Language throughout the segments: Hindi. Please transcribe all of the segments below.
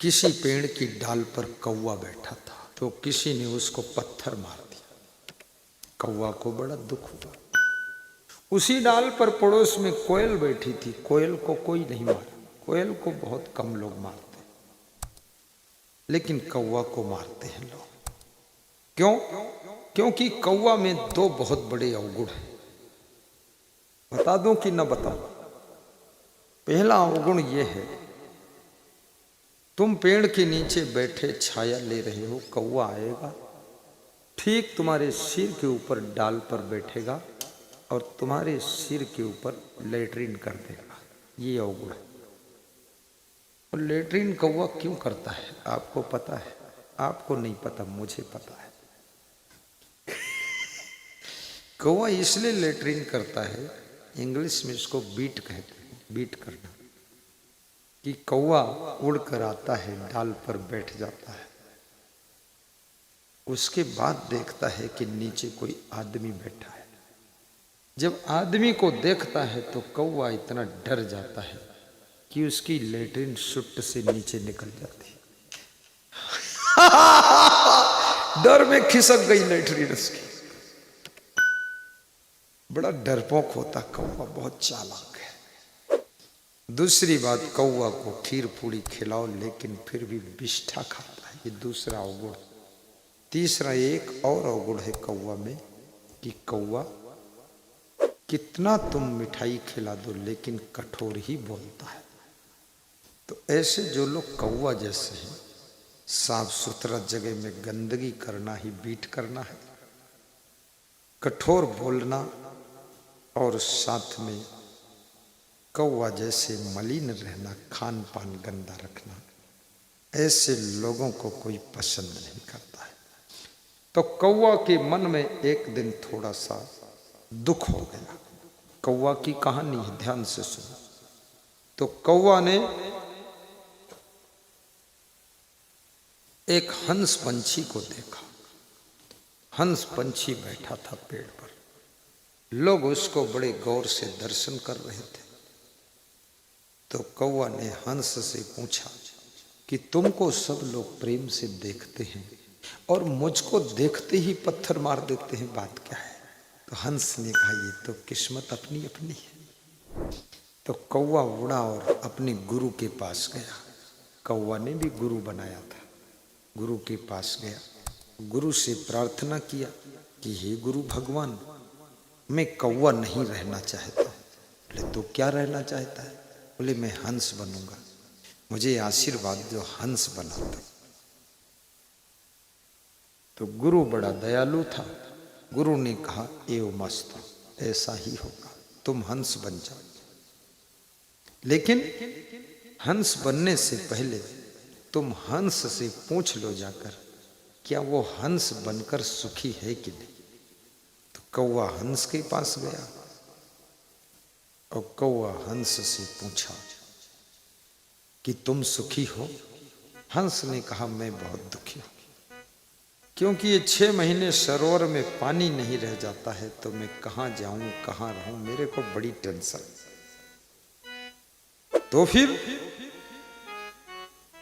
किसी पेड़ की डाल पर कौवा बैठा था, तो किसी ने उसको पत्थर मार दिया। कौवा को बड़ा दुख हुआ। उसी डाल पर पड़ोस में कोयल बैठी थी। कोयल को कोई नहीं मारा। कोयल को बहुत कम लोग मारते, लेकिन कौवा को मारते हैं लोग। क्यों? क्योंकि कौवा में दो बहुत बड़े अवगुण हैं। बता दूं कि न बताऊं? पहला अवगुण यह है, तुम पेड़ के नीचे बैठे छाया ले रहे हो, कौवा आएगा, ठीक तुम्हारे सिर के ऊपर डाल पर बैठेगा और तुम्हारे सिर के ऊपर लेटरिन कर देगा। ये अवगुण है। और लेटरिन कौवा क्यों करता है आपको पता है? आपको नहीं पता, मुझे पता है। कौवा इसलिए लेटरिन करता है, इंग्लिश में इसको बीट कहते हैं, बीट करना, कि कौवा उड़कर आता है, डाल पर बैठ जाता है, उसके बाद देखता है कि नीचे कोई आदमी बैठा है। जब आदमी को देखता है तो कौवा इतना डर जाता है कि उसकी लेटरिन सुट से नीचे निकल जाती है। डर में खिसक गई लेटरिन उसकी। बड़ा डरपोक होता कौवा, बहुत चालाक है। दूसरी बात, कौवा को खीर पूरी खिलाओ लेकिन फिर भी बिष्ठा खाता है, ये दूसरा अवगुण। तीसरा एक और अवगुण है कौवा में, कि कौवा कितना तुम मिठाई खिला दो लेकिन कठोर ही बोलता है। तो ऐसे जो लोग कौवा जैसे हैं, साफ सुथरा जगह में गंदगी करना ही बीट करना है, कठोर बोलना और साथ में कौवा जैसे मलिन रहना, खान पान गंदा रखना, ऐसे लोगों को कोई पसंद नहीं करता है। तो कौवा के मन में एक दिन थोड़ा सा दुख हो गया। कौवा की कहानी है, ध्यान से सुनो। तो कौवा ने एक हंस पंछी को देखा। हंस पंछी बैठा था पेड़ पर, लोग उसको बड़े गौर से दर्शन कर रहे थे। तो कौवा ने हंस से पूछा कि तुमको सब लोग प्रेम से देखते हैं और मुझको देखते ही पत्थर मार देते हैं, बात क्या है? तो हंस ने कहा, ये तो किस्मत अपनी अपनी है। तो कौवा उड़ा और अपने गुरु के पास गया। कौवा ने भी गुरु बनाया था। गुरु के पास गया, गुरु से प्रार्थना किया कि हे गुरु भगवान, मैं कौवा नहीं रहना चाहता। बोले तो क्या रहना चाहता है? बोले मैं हंस बनूंगा, मुझे आशीर्वाद दो, हंस बना दो। तो गुरु बड़ा दयालु था। गुरु ने कहा, एव मस्त, ऐसा ही होगा, तुम हंस बन जाओ। लेकिन हंस बनने से पहले तुम हंस से पूछ लो जाकर, क्या वो हंस बनकर सुखी है कि नहीं। तो कौवा हंस के पास गया और कौवा हंस से पूछा कि तुम सुखी हो? हंस ने कहा, मैं बहुत दुखी हूं, क्योंकि ये 6 महीने सरोवर में पानी नहीं रह जाता है, तो मैं कहां जाऊं, कहां रहूं, मेरे को बड़ी टेंशन। तो फिर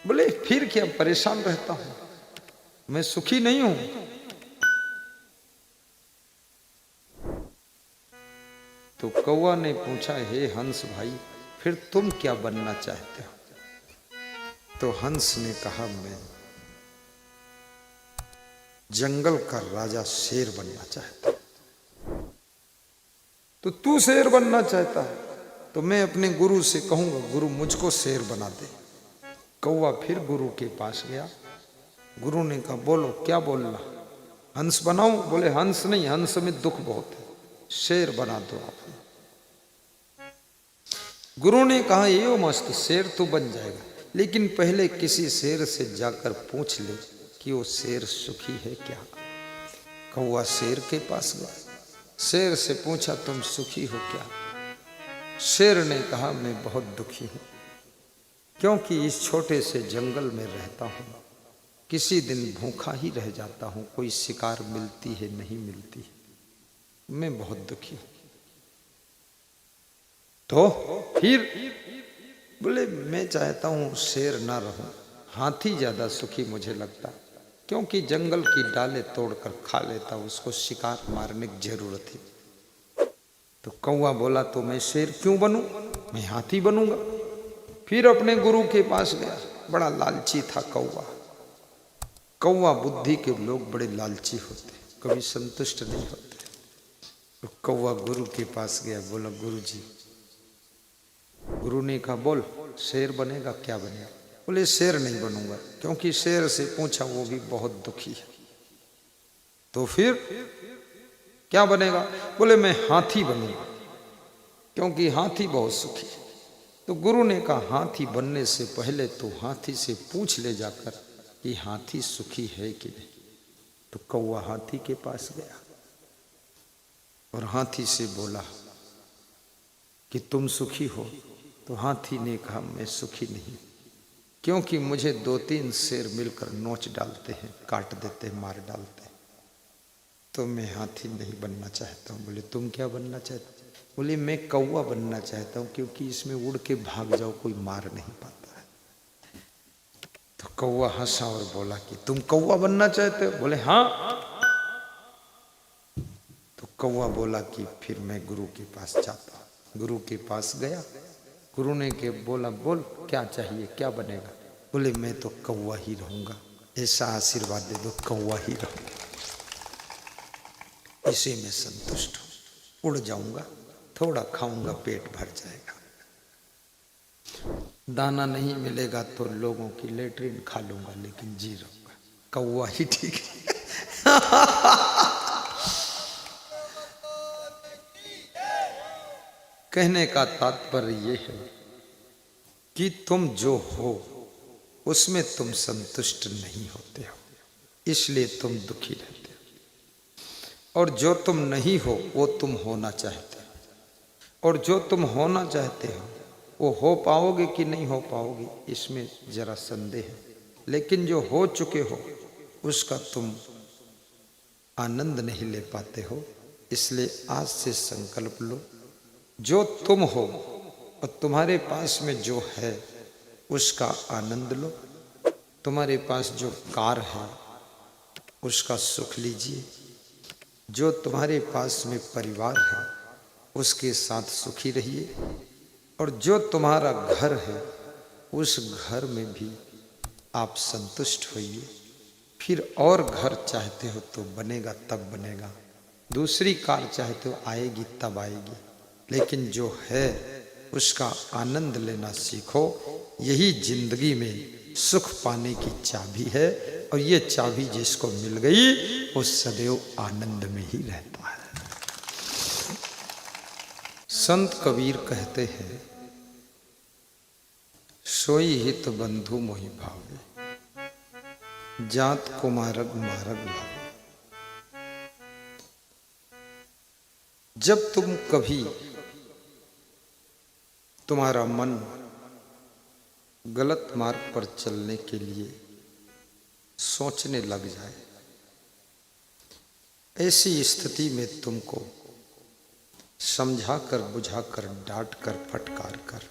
बोले, फिर क्या, परेशान रहता हूं, मैं सुखी नहीं हूं। तो कौवा ने पूछा, हे हंस भाई, फिर तुम क्या बनना चाहते हो? तो हंस ने कहा, मैं जंगल का राजा शेर बनना चाहता हूं। तो तू शेर बनना चाहता है, तो मैं अपने गुरु से कहूंगा, गुरु मुझको शेर बना दे। कौवा फिर गुरु के पास गया। गुरु ने कहा, बोलो क्या बोलना, हंस बनाऊं? बोले हंस नहीं, हंस में दुख बहुत है, शेर बना दो आप। गुरु ने कहा, ये मस्त, शेर तो बन जाएगा, लेकिन पहले किसी शेर से जाकर पूछ ले कि वो शेर सुखी है क्या। कौवा शेर के पास गया, शेर से पूछा, तुम सुखी हो क्या? शेर ने कहा, मैं बहुत दुखी हूं, क्योंकि इस छोटे से जंगल में रहता हूं, किसी दिन भूखा ही रह जाता हूं, कोई शिकार मिलती है नहीं मिलती है, मैं बहुत दुखी हूं। तो फिर बोले, मैं चाहता हूं शेर ना रहूं, हाथी ज्यादा सुखी मुझे लगता, क्योंकि जंगल की डालें तोड़कर खा लेता, उसको शिकार मारने की जरूरत थी। तो कौवा बोला तो मैं शेर क्यों बनूं, मैं हाथी बनूंगा। फिर अपने गुरु के पास गया। बड़ा लालची था कौवा। कौवा बुद्धि के लोग बड़े लालची होते, कभी संतुष्ट नहीं होते। तो कौवा गुरु के पास गया, बोला गुरु जी। गुरु ने कहा बोल शेर बनेगा क्या बनेगा। बोले शेर नहीं बनूंगा, क्योंकि शेर से पूछा वो भी बहुत दुखी है। तो फिर क्या बनेगा। बोले मैं हाथी बनूंगा, क्योंकि हाथी बहुत सुखी है। तो गुरु ने कहा हाथी बनने से पहले तो हाथी से पूछ ले जाकर कि हाथी सुखी है कि नहीं। तो कौवा हाथी के पास गया और हाथी से बोला कि तुम सुखी हो। तो हाथी ने कहा मैं सुखी नहीं, क्योंकि मुझे 2-3 शेर मिलकर नोच डालते हैं, काट देते हैं, मार डालते हैं। तो मैं हाथी नहीं बनना चाहता हूँ। बोले तुम क्या बनना चाहते हो। बोले मैं कौवा बनना चाहता हूँ, क्योंकि इसमें उड़ के भाग जाओ कोई मार नहीं पाता है। तो कौवा हंसा और बोला कि तुम कौवा बनना चाहते हो। बोले हाँ। तो कौवा बोला कि फिर मैं गुरु के पास जाता हूँ। गुरु के पास गया। गुरु ने के बोला बोल क्या चाहिए, क्या बनेगा। बोले मैं तो कौवा ही रहूंगा, ऐसा आशीर्वाद दे दो कौवा ही रहूंगा, इसी में संतुष्ट हूं। उड़ जाऊंगा, थोड़ा खाऊंगा, पेट भर जाएगा। दाना नहीं मिलेगा तो लोगों की लेटरिन खा लूंगा, लेकिन जी रहूंगा, कौवा ही ठीक है। कहने का तात्पर्य ये है कि तुम जो हो उसमें तुम संतुष्ट नहीं होते हो, इसलिए तुम दुखी रहते हो। और जो तुम नहीं हो वो तुम होना चाहते हो, और जो तुम होना चाहते हो वो हो पाओगे कि नहीं हो पाओगे, इसमें जरा संदेह है। लेकिन जो हो चुके हो उसका तुम आनंद नहीं ले पाते हो। इसलिए आज से संकल्प लो, जो तुम हो और तुम्हारे पास में जो है उसका आनंद लो। तुम्हारे पास जो कार है उसका सुख लीजिए। जो तुम्हारे पास में परिवार है उसके साथ सुखी रहिए। और जो तुम्हारा घर है उस घर में भी आप संतुष्ट होइए। फिर और घर चाहते हो तो बनेगा, तब बनेगा। दूसरी कार चाहते हो आएगी, तब आएगी। लेकिन जो है उसका आनंद लेना सीखो। यही जिंदगी में सुख पाने की चाबी है। और ये चाबी जिसको मिल गई वो सदैव आनंद में ही रहता है। संत कबीर कहते हैं सोई हित बंधु मोहि भावे, जात को मार्ग मार्ग लावे। जब तुम कभी तुम्हारा मन गलत मार्ग पर चलने के लिए सोचने लग जाए, ऐसी स्थिति में तुमको समझाकर, बुझाकर, डांटकर, फटकार कर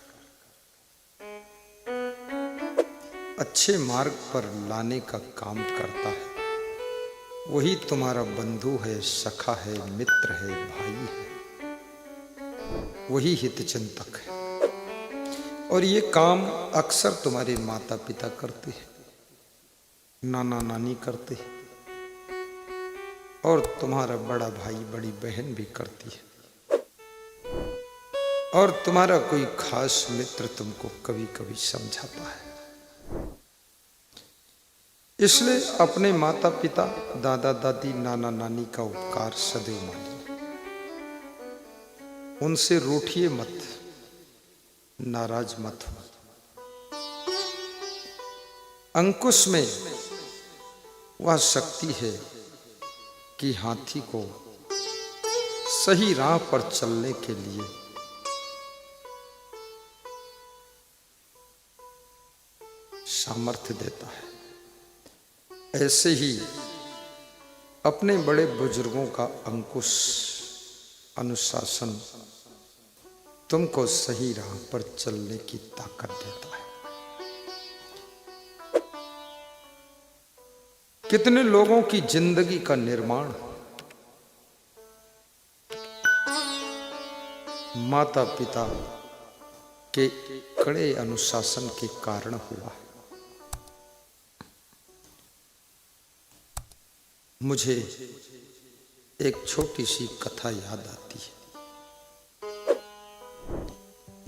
अच्छे मार्ग पर लाने का काम करता है। वही तुम्हारा बंधु है, सखा है, मित्र है, भाई है, वही हितचिंतक है। और ये काम अक्सर तुम्हारे माता पिता करते हैं, नाना नानी करते हैं, और तुम्हारा बड़ा भाई बड़ी बहन भी करती है, और तुम्हारा कोई खास मित्र तुमको कभी कभी समझाता है। इसलिए अपने माता पिता, दादा दादी, नाना नानी का उपकार सदैव मानिए। उनसे रूठिए मत, नाराज मत हो। अंकुश में वह शक्ति है कि हाथी को सही राह पर चलने के लिए सामर्थ्य देता है। ऐसे ही अपने बड़े बुजुर्गों का अंकुश, अनुशासन तुमको सही राह पर चलने की ताकत देता है। कितने लोगों की जिंदगी का निर्माण माता पिता के कड़े अनुशासन के कारण हुआ। मुझे एक छोटी सी कथा याद आती है।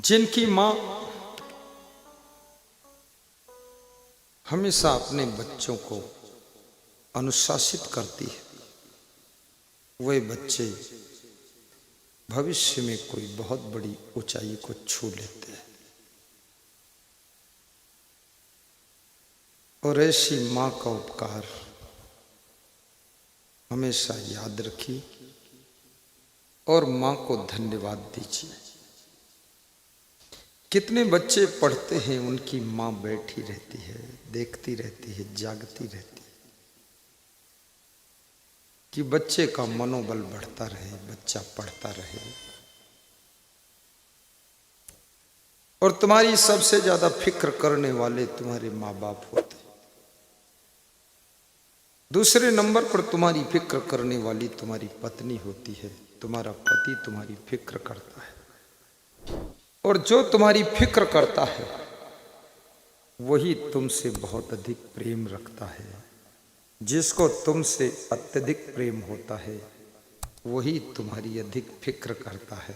जिनकी मां हमेशा अपने बच्चों को अनुशासित करती है, वे बच्चे भविष्य में कोई बहुत बड़ी ऊंचाई को छू लेते हैं। और ऐसी मां का उपकार हमेशा याद रखिए और मां को धन्यवाद दीजिए। कितने बच्चे पढ़ते हैं, उनकी मां बैठी रहती है, देखती रहती है, जागती रहती है कि बच्चे का मनोबल बढ़ता रहे, बच्चा पढ़ता रहे। और तुम्हारी सबसे ज्यादा फिक्र करने वाले तुम्हारे माँ बाप होते हैं। दूसरे नंबर पर तुम्हारी फिक्र करने वाली तुम्हारी पत्नी होती है। तुम्हारा पति तुम्हारी फिक्र करता है, और जो तुम्हारी फिक्र करता है वही तुमसे बहुत अधिक प्रेम रखता है। जिसको तुमसे अत्यधिक प्रेम होता है वही तुम्हारी अधिक फिक्र करता है।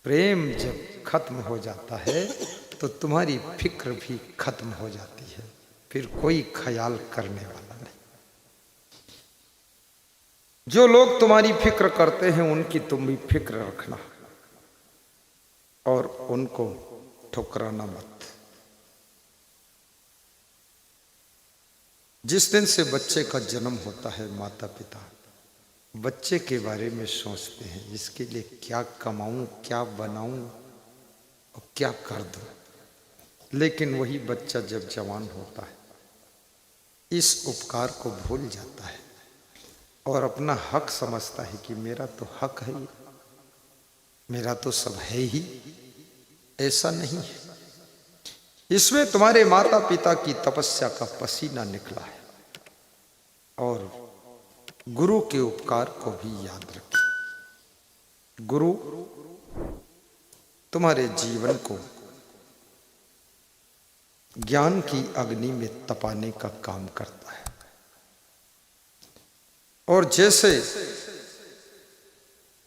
प्रेम जब खत्म हो जाता है तो तुम्हारी फिक्र भी खत्म हो जाती है, फिर कोई ख्याल करने वाला नहीं। जो लोग तुम्हारी फिक्र करते हैं उनकी तुम भी फिक्र रखना और उनको ठुकराना मत। जिस दिन से बच्चे का जन्म होता है, माता पिता बच्चे के बारे में सोचते हैं, इसके लिए क्या कमाऊं, क्या बनाऊं और क्या कर दूं। लेकिन वही बच्चा जब जवान होता है इस उपकार को भूल जाता है और अपना हक समझता है कि मेरा तो हक है, मेरा तो सब है ही। ऐसा नहीं है, इसमें तुम्हारे माता पिता की तपस्या का पसीना निकला है। और गुरु के उपकार को भी याद रखिए। गुरु तुम्हारे जीवन को ज्ञान की अग्नि में तपाने का काम करता है। और जैसे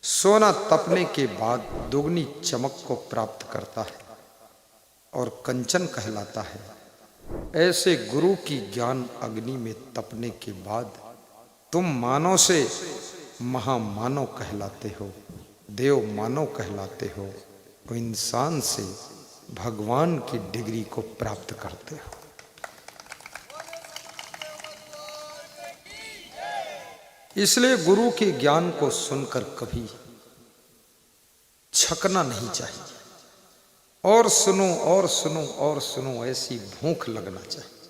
सोना तपने के बाद दुगनी चमक को प्राप्त करता है और कंचन कहलाता है, ऐसे गुरु की ज्ञान अग्नि में तपने के बाद तुम मानव से महामानव कहलाते हो, देव मानव कहलाते हो, और इंसान से भगवान की डिग्री को प्राप्त करते हो। इसलिए गुरु के ज्ञान को सुनकर कभी छकना नहीं चाहिए। और सुनो और सुनो और सुनो, ऐसी भूख लगना चाहिए।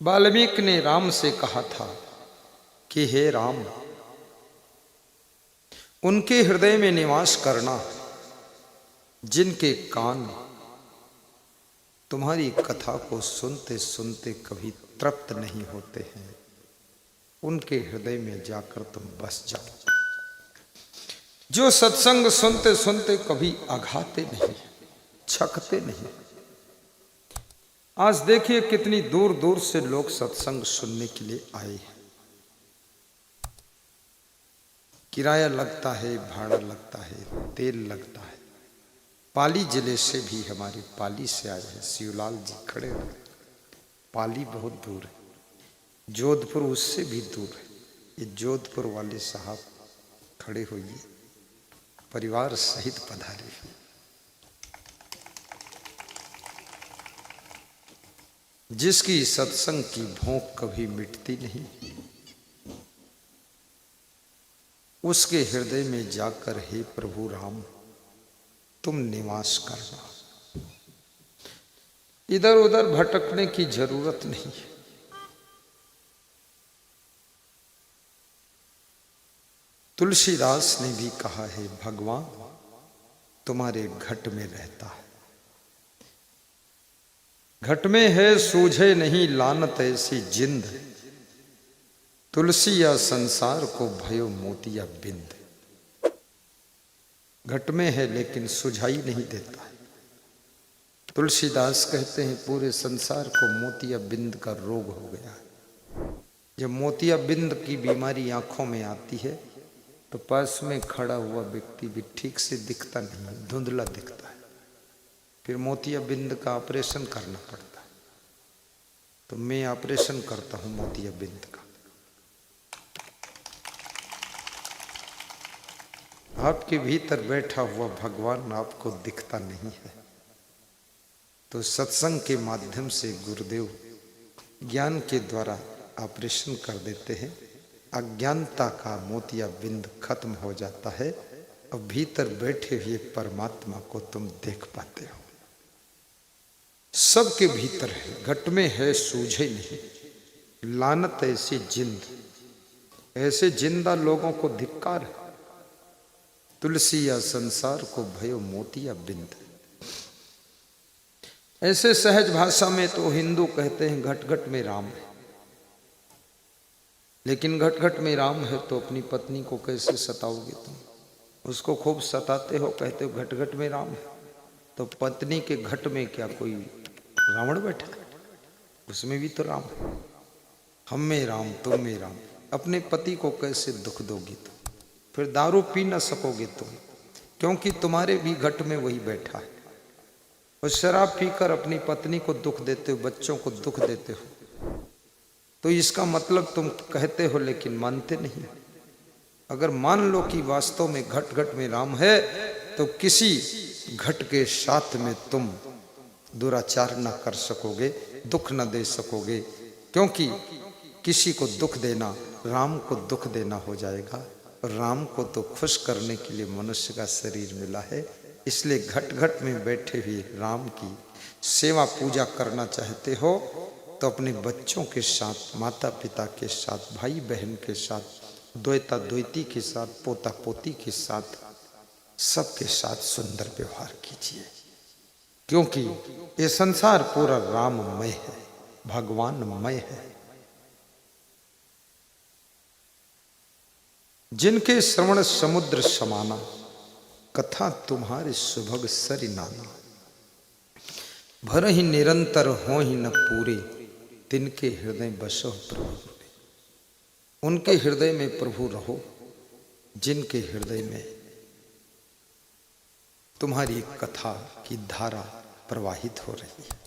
वाल्मीकि ने राम से कहा था कि हे राम, उनके हृदय में निवास करना जिनके कान तुम्हारी कथा को सुनते सुनते कभी तृप्त नहीं होते हैं, उनके हृदय में जाकर तुम बस जाओ। जो सत्संग सुनते सुनते कभी अघाते नहीं, छकते नहीं। आज देखिए कितनी दूर दूर से लोग सत्संग सुनने के लिए आए हैं। किराया लगता है, भाड़ा लगता है, तेल लगता है। पाली जिले से भी, हमारे पाली से आए हैं शिवलाल जी खड़े हैं। पाली बहुत दूर है, जोधपुर उससे भी दूर है। ये जोधपुर वाले साहब खड़े होइए, परिवार सहित पधारे। जिसकी सत्संग की भूख कभी मिटती नहीं, उसके हृदय में जाकर हे प्रभु राम तुम निवास करना। इधर उधर भटकने की जरूरत नहीं है। तुलसीदास ने भी कहा है, भगवान तुम्हारे घट में रहता है। घट में है सूझे नहीं लानत ऐसी जिंद, तुलसी या संसार को भयो मोतिया बिंद। घट में है लेकिन सुझाई नहीं देता है। तुलसीदास कहते हैं पूरे संसार को मोतिया बिंद का रोग हो गया है। जब मोतिया बिंद की बीमारी आंखों में आती है तो पास में खड़ा हुआ व्यक्ति भी ठीक से दिखता नहीं, धुंधला दिखता है। फिर मोतिया बिंद का ऑपरेशन करना पड़ता है। तो मैं ऑपरेशन करता हूं मोतिया बिंद का। आपके भीतर बैठा हुआ भगवान आपको दिखता नहीं है, तो सत्संग के माध्यम से गुरुदेव ज्ञान के द्वारा ऑपरेशन कर देते हैं। अज्ञानता का मोतिया बिंद खत्म हो जाता है और भीतर बैठे हुए परमात्मा को तुम देख पाते हो। सबके भीतर है, घट में है सूझे नहीं, लानत ऐसी जिंद, ऐसे जिंदा लोगों को धिक्कार है। तुलसी या संसार को भयो मोतिया बिंद। ऐसे सहज भाषा में तो हिंदू कहते हैं घट घट में राम है, लेकिन घट घट में राम है तो अपनी पत्नी को कैसे सताओगे तुम? उसको खूब सताते हो, कहते हो घट घट में राम है, तो पत्नी के घट में क्या कोई रावण बैठा है? उसमें भी तो राम है। हम में राम, तुम में राम। अपने पति को कैसे दुख दोगी तुम? फिर दारू पी न सकोगे तुम, क्योंकि तुम्हारे भी घट में वही बैठा है। और शराब पीकर अपनी पत्नी को दुख देते हो, बच्चों को दुख देते हो, तो इसका मतलब तुम कहते हो लेकिन मानते नहीं। अगर मान लो कि वास्तव में घट घट में राम है, तो किसी घट के साथ में तुम दुराचार न कर सकोगे, दुख न दे सकोगे, क्योंकि किसी को दुख देना राम को दुख देना हो जाएगा। राम को तो खुश करने के लिए मनुष्य का शरीर मिला है, इसलिए घट घट में बैठे हुए राम की सेवा पूजा करना चाहते हो तो अपने बच्चों के साथ, माता पिता के साथ, भाई बहन के साथ, द्वैता द्वैती के साथ, पोता पोती के साथ, सबके साथ सुंदर व्यवहार कीजिए, क्योंकि ये संसार पूरा राममय है, भगवानमय है। जिनके श्रवण समुद्र समाना, कथा तुम्हारे सुभग सरि नाना। भर ही निरंतर हो ही न पूरे, तिनके हृदय बसो प्रभु। उनके हृदय में प्रभु रहो जिनके हृदय में तुम्हारी कथा की धारा प्रवाहित हो रही है।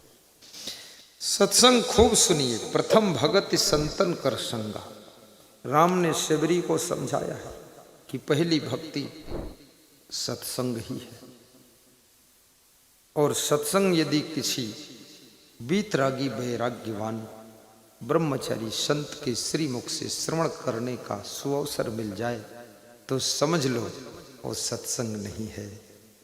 सत्संग खूब सुनिए। प्रथम भगत संतन कर संगा। राम ने शबरी को समझाया है कि पहली भक्ति सत्संग ही है, और सत्संग यदि किसी वीतरागी वैराग्यवान ब्रह्मचारी संत के श्रीमुख से श्रवण करने का सुअवसर मिल जाए तो समझ लो वो सत्संग नहीं है,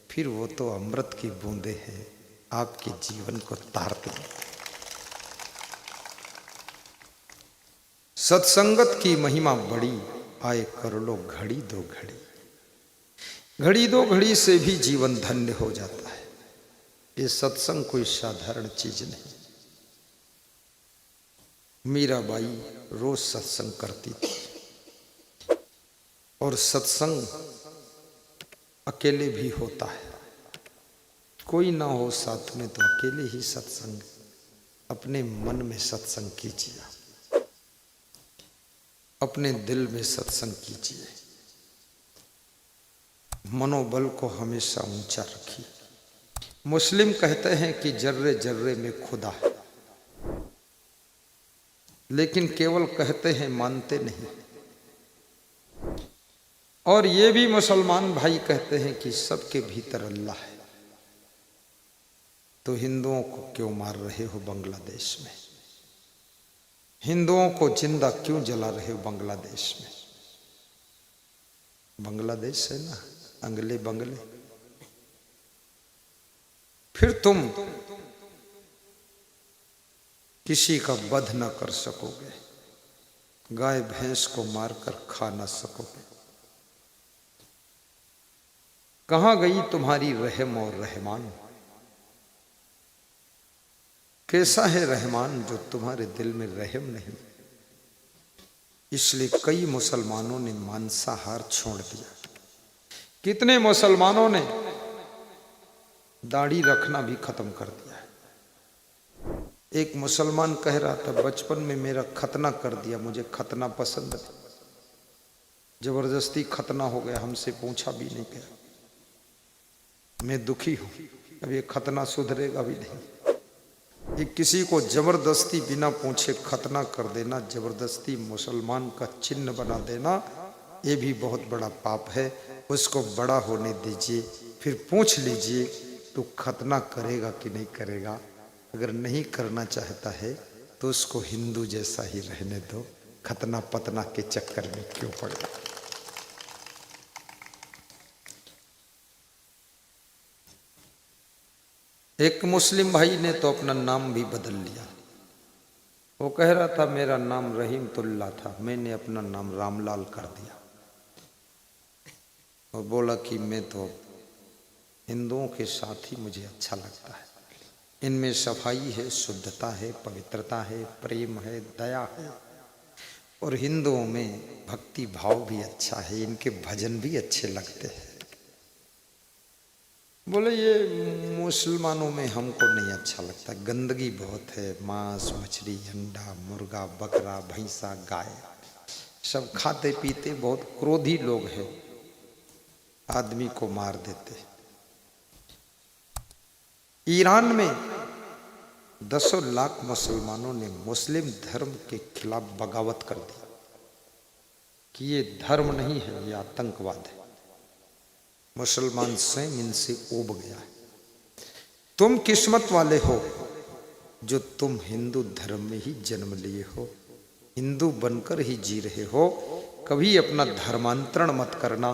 फिर वो तो अमृत की बूंदें हैं, आपके जीवन को तार देंगे। सत्संगत की महिमा बड़ी, आए कर लो घड़ी दो घड़ी। घड़ी दो घड़ी से भी जीवन धन्य हो जाता है। ये सत्संग कोई साधारण चीज नहीं। मीराबाई रोज सत्संग करती थी, और सत्संग अकेले भी होता है, कोई ना हो साथ में तो अकेले ही सत्संग, अपने मन में सत्संग कीजिए, अपने दिल में सत्संग कीजिए, मनोबल को हमेशा ऊंचा रखिए। मुस्लिम कहते हैं कि जर्रे जर्रे में खुदा है, लेकिन केवल कहते हैं, मानते नहीं। और ये भी मुसलमान भाई कहते हैं कि सबके भीतर अल्लाह है। तो हिंदुओं को क्यों मार रहे हो बांग्लादेश में? हिंदुओं को जिंदा क्यों जला रहे हो बांग्लादेश में? बांग्लादेश है ना, अंगले बंगले। फिर तुम किसी का वध न कर सकोगे, गाय भैंस को मारकर खा न सकोगे। कहां गई तुम्हारी रहम और रहमान? कैसा है रहमान जो तुम्हारे दिल में रहम नहीं। इसलिए कई मुसलमानों ने मांसाहार छोड़ दिया। कितने मुसलमानों ने दाढ़ी रखना भी खत्म कर दिया है। एक मुसलमान कह रहा था बचपन में मेरा खतना कर दिया, मुझे खतना पसंद है, जबरदस्ती खतना हो गया, हमसे पूछा भी नहीं गया, मैं दुखी हूं, अब ये खतना सुधरेगा भी नहीं। ये किसी को जबरदस्ती बिना पूछे खतना कर देना, जबरदस्ती मुसलमान का चिन्ह बना देना, ये भी बहुत बड़ा पाप है। उसको बड़ा होने दीजिए, फिर पूछ लीजिए तो खतना करेगा कि नहीं करेगा। अगर नहीं करना चाहता है तो उसको हिंदू जैसा ही रहने दो, खतना पतना के चक्कर में क्यों पड़े। एक मुस्लिम भाई ने तो अपना नाम भी बदल लिया। वो कह रहा था मेरा नाम रहीमतुल्लाह था, मैंने अपना नाम रामलाल कर दिया और बोला कि मैं तो हिंदुओं के साथ ही मुझे अच्छा लगता है, इनमें सफाई है, शुद्धता है, पवित्रता है, प्रेम है, दया है, और हिंदुओं में भक्ति भाव भी अच्छा है, इनके भजन भी अच्छे लगते हैं। बोले ये मुसलमानों में हमको नहीं अच्छा लगता, गंदगी बहुत है, मांस मछली अंडा मुर्गा बकरा भैंसा गाय सब खाते पीते, बहुत क्रोधी लोग हैं, आदमी को मार देते। ईरान में 10 लाख मुसलमानों ने मुस्लिम धर्म के खिलाफ बगावत कर दी कि ये धर्म नहीं है, ये आतंकवाद है। मुसलमान स्वयं इनसे ऊब गया है। तुम किस्मत वाले हो जो तुम हिंदू धर्म में ही जन्म लिए हो, हिंदू बनकर ही जी रहे हो। कभी अपना धर्मांतरण मत करना।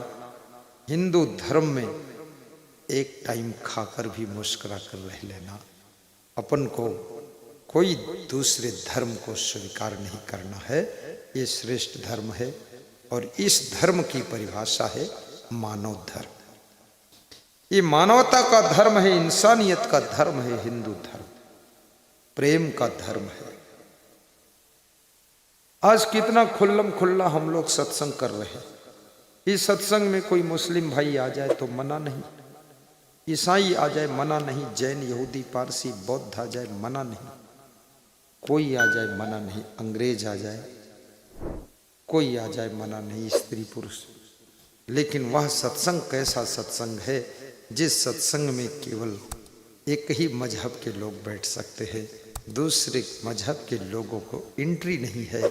हिंदू धर्म में एक टाइम खाकर भी मुस्कुरा कर रह लेना। अपन को कोई दूसरे धर्म को स्वीकार नहीं करना है, ये श्रेष्ठ धर्म है और इस धर्म की परिभाषा है मानव धर्म। ये मानवता का धर्म है, इंसानियत का धर्म है, हिंदू धर्म प्रेम का धर्म है। आज कितना खुल्लम खुल्ला हम लोग सत्संग कर रहे हैं। इस सत्संग में कोई मुस्लिम भाई आ जाए तो मना नहीं, ईसाई आ जाए मना नहीं, जैन यहूदी पारसी बौद्ध आ जाए मना नहीं, कोई आ जाए मना नहीं, अंग्रेज आ जाए कोई आ जाए मना नहीं, स्त्री पुरुष। लेकिन वह सत्संग कैसा सत्संग है जिस सत्संग में केवल एक ही मजहब के लोग बैठ सकते हैं, दूसरे मजहब के लोगों को एंट्री नहीं है,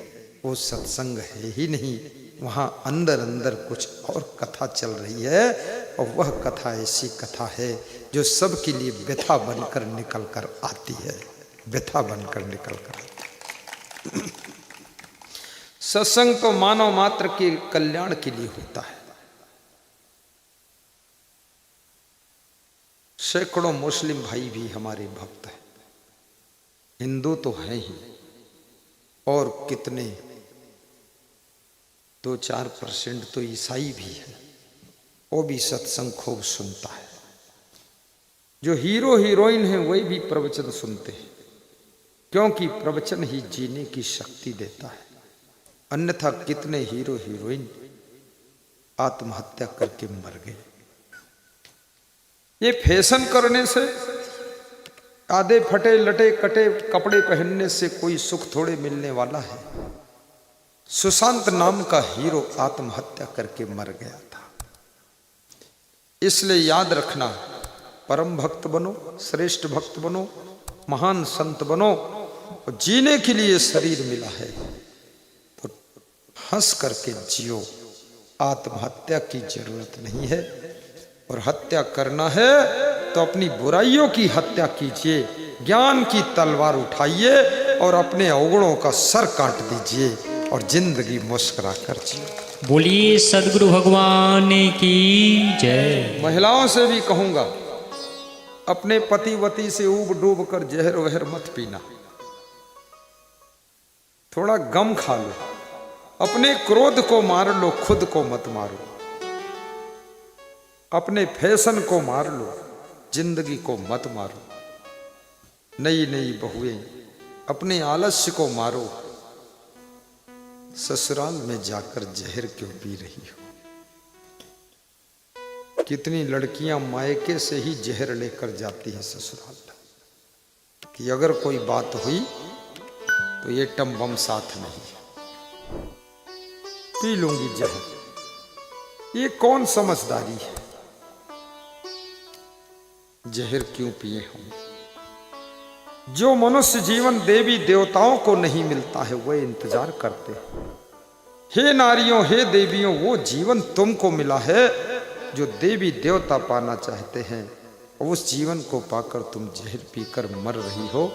वो सत्संग है ही नहीं। वहाँ अंदर अंदर कुछ और कथा चल रही है और वह कथा ऐसी कथा है जो सबके लिए व्यथा बनकर निकल कर आती है, व्यथा बनकर निकल कर आती है। सत्संग तो मानव मात्र के कल्याण के लिए होता है। सैकड़ों मुस्लिम भाई भी हमारे भक्त हैं, हिंदू तो हैं ही, और कितने 2-4% तो ईसाई भी है, वो भी सत्संग खूब सुनता है। जो हीरो हीरोइन है वही भी प्रवचन सुनते हैं, क्योंकि प्रवचन ही जीने की शक्ति देता है। अन्यथा कितने हीरो हीरोइन आत्महत्या करके मर गए। ये फैशन करने से, आधे फटे लटे कटे कपड़े पहनने से कोई सुख थोड़े मिलने वाला है। सुशांत नाम का हीरो आत्महत्या करके मर गया था। इसलिए याद रखना, परम भक्त बनो, श्रेष्ठ भक्त बनो, महान संत बनो। और जीने के लिए शरीर मिला है तो हंस करके जियो, आत्महत्या की जरूरत नहीं है। और हत्या करना है तो अपनी बुराइयों की हत्या कीजिए, ज्ञान की तलवार उठाइए और अपने अवगुणों का सर काट दीजिए और जिंदगी मुस्कुरा कर जिए। बोलिए सदगुरु भगवान की जय। महिलाओं से भी कहूंगा, अपने पतिवती से ऊब डूब कर जहर वहर मत पीना, थोड़ा गम खा लो, अपने क्रोध को मार लो, खुद को मत मारो। अपने फैशन को मार लो, जिंदगी को मत मारो। नई नई बहुएं अपने आलस्य को मारो, ससुराल में जाकर जहर क्यों पी रही हो। कितनी लड़कियां मायके से ही जहर लेकर जाती हैं ससुराल कि अगर कोई बात हुई तो ये टम्बम साथ नहीं, पी लूंगी जहर। ये कौन समझदारी है। जहर क्यों पिए हम। जो मनुष्य जीवन देवी देवताओं को नहीं मिलता है वह इंतजार करते हैं। हे नारियों, हे देवियों, वो जीवन तुमको मिला है जो देवी देवता पाना चाहते हैं, और उस जीवन को पाकर तुम जहर पीकर मर रही हो।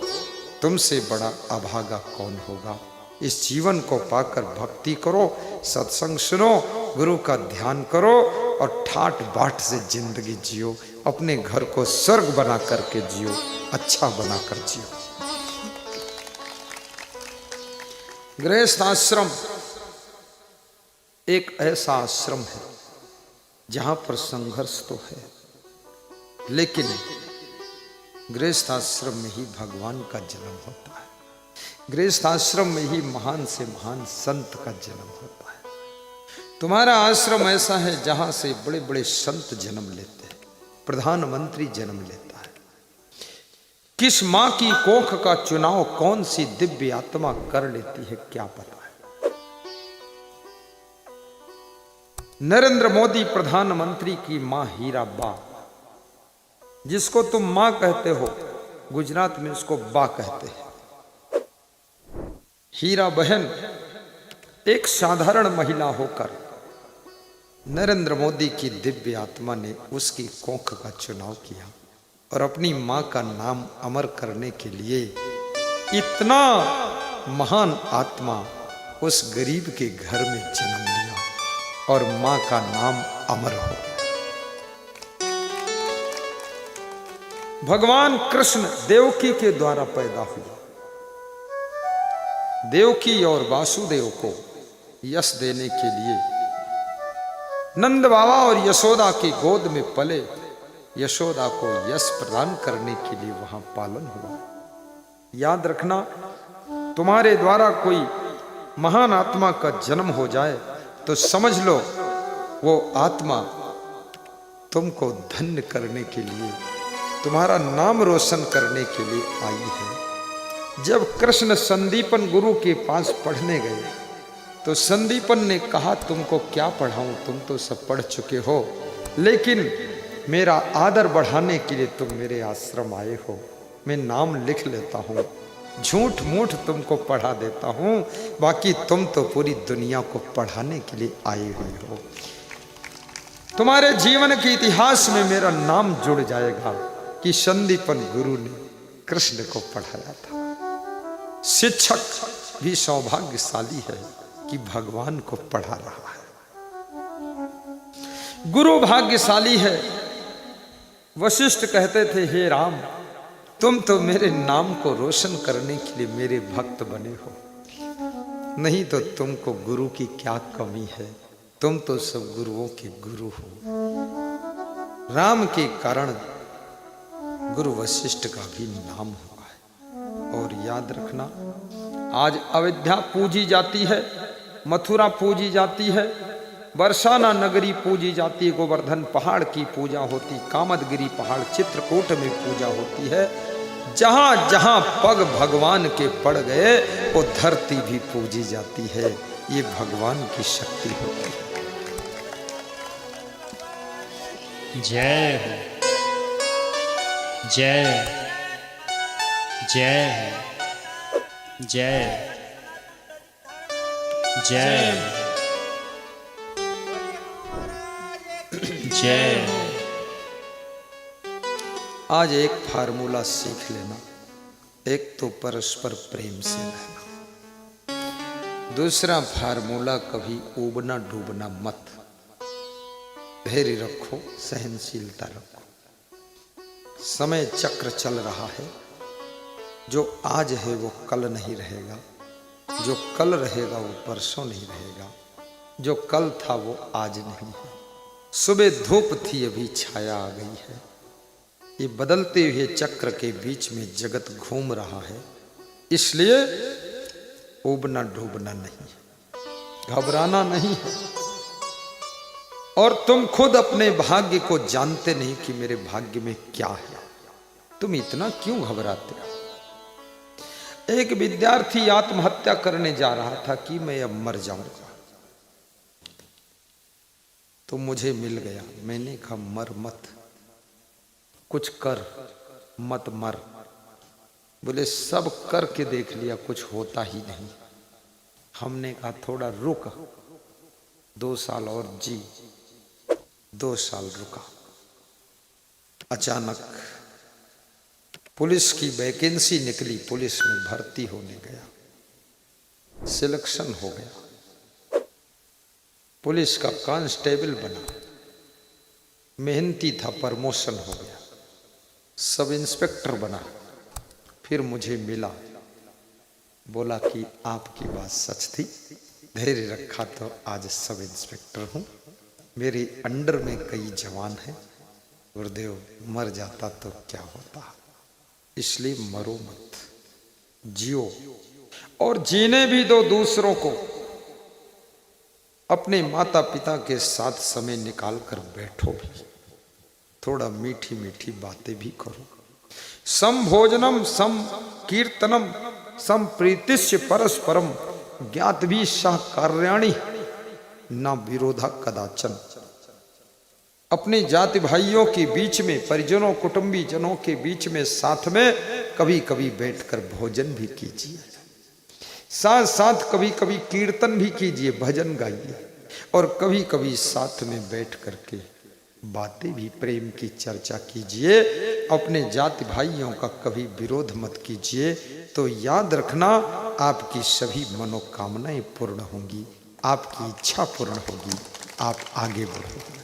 तुमसे बड़ा अभागा कौन होगा। इस जीवन को पाकर भक्ति करो, सत्संग सुनो, गुरु का ध्यान करो और ठाट बाट से जिंदगी जियो। अपने घर को स्वर्ग बना करके जियो, अच्छा बनाकर जियो। गृहस्थ आश्रम एक ऐसा आश्रम है जहां पर संघर्ष तो है, लेकिन गृहस्थ आश्रम में ही भगवान का जन्म होता है। गृहस्थ आश्रम में ही महान से महान संत का जन्म होता है। तुम्हारा आश्रम ऐसा है जहां से बड़े बड़े संत जन्म लेते हैं, प्रधानमंत्री जन्म लेता है। किस मां की कोख का चुनाव कौन सी दिव्य आत्मा कर लेती है क्या पता है। नरेंद्र मोदी प्रधानमंत्री की मां हीराबा, जिसको तुम मां कहते हो, गुजरात में उसको बा कहते हैं। हीरा बहन एक साधारण महिला होकर नरेंद्र मोदी की दिव्य आत्मा ने उसकी कोख का चुनाव किया और अपनी मां का नाम अमर करने के लिए इतना महान आत्मा उस गरीब के घर में जन्म लिया और मां का नाम अमर हो गया। भगवान कृष्ण देवकी के द्वारा पैदा हुआ। देवकी और वासुदेव को यश देने के लिए नंद बाबा और यशोदा की गोद में पले। यशोदा को यश प्रदान करने के लिए वहां पालन हुआ। याद रखना, तुम्हारे द्वारा कोई महान आत्मा का जन्म हो जाए तो समझ लो वो आत्मा तुमको धन्य करने के लिए, तुम्हारा नाम रोशन करने के लिए आई है। जब कृष्ण संदीपन गुरु के पास पढ़ने गए तो संदीपन ने कहा, तुमको क्या पढ़ाऊं, तुम तो सब पढ़ चुके हो, लेकिन मेरा आदर बढ़ाने के लिए तुम मेरे आश्रम आए हो, मैं नाम लिख लेता हूं, झूठ मूठ तुमको पढ़ा देता हूं, बाकी तुम तो पूरी दुनिया को पढ़ाने के लिए आए हुए हो। तुम्हारे जीवन के इतिहास में मेरा नाम जुड़ जाएगा कि संदीपन गुरु ने कृष्ण को पढ़ाया था। शिक्षक भी सौभाग्यशाली है कि भगवान को पढ़ा रहा है। गुरु भाग्यशाली है। वशिष्ठ कहते थे, हे राम, तुम तो मेरे नाम को रोशन करने के लिए मेरे भक्त बने हो, नहीं तो तुमको गुरु की क्या कमी है, तुम तो सब गुरुओं के गुरु हो। राम के कारण गुरु वशिष्ठ का भी नाम हुआ है। और याद रखना, आज अयोध्या पूजी जाती है, मथुरा पूजी जाती है, बरसाना नगरी पूजी जाती है, गोवर्धन पहाड़ की पूजा होती, कामदगिरी पहाड़ चित्रकूट में पूजा होती है। जहां जहां पग भगवान के पड़ गए वो धरती भी पूजी जाती है। ये भगवान की शक्ति होती है। जय हो, जय जय जय जय जय। आज एक फार्मूला सीख लेना। एक तो परस्पर प्रेम से रहना, दूसरा फार्मूला कभी ऊबना डूबना मत, धैर्य रखो, सहनशीलता रखो। समय चक्र चल रहा है, जो आज है वो कल नहीं रहेगा, जो कल रहेगा वो परसों नहीं रहेगा, जो कल था वो आज नहीं है। सुबह धूप थी, अभी छाया आ गई है। ये बदलते हुए चक्र के बीच में जगत घूम रहा है, इसलिए उबना डूबना नहीं है, घबराना नहीं है। और तुम खुद अपने भाग्य को जानते नहीं कि मेरे भाग्य में क्या है, तुम इतना क्यों घबराते हो? एक विद्यार्थी आत्महत्या करने जा रहा था कि मैं अब मर जाऊंगा, तो मुझे मिल गया। मैंने कहा मर मत, कुछ कर, मत मर। बोले सब करके देख लिया, कुछ होता ही नहीं। हमने कहा थोड़ा रुक, 2 साल और जी। 2 साल रुका। अचानक पुलिस की वैकेंसी निकली, पुलिस में भर्ती होने गया, सिलेक्शन हो गया, पुलिस का कांस्टेबल बना, मेहनती था, प्रमोशन हो गया, सब इंस्पेक्टर बना। फिर मुझे मिला, बोला कि आपकी बात सच थी, धैर्य रखा तो आज सब इंस्पेक्टर हूं। मेरे अंडर में कई जवान हैं, गुरुदेव मर जाता तो क्या होता, इसलिए मरो मत, जियो और जीने भी दो दूसरों को। अपने माता पिता के साथ समय निकाल कर बैठो भी, थोड़ा मीठी मीठी बातें भी करो। सम भोजनम सम कीर्तनम सम प्रीतिश्य परस्परम ज्ञात भी सह कार्याणि न विरोधा कदाचन। अपने जाति भाइयों के बीच में, परिजनों कुटुंबी जनों के बीच में साथ में कभी कभी बैठकर भोजन भी कीजिए, साथ साथ कभी कभी कीर्तन भी कीजिए, भजन गाइए, और कभी कभी साथ में बैठ करके बातें भी, प्रेम की चर्चा कीजिए। अपने जाति भाइयों का कभी विरोध मत कीजिए, तो याद रखना आपकी सभी मनोकामनाएं पूर्ण होंगी, आपकी इच्छा पूर्ण होगी, आप आगे बढ़ोगे।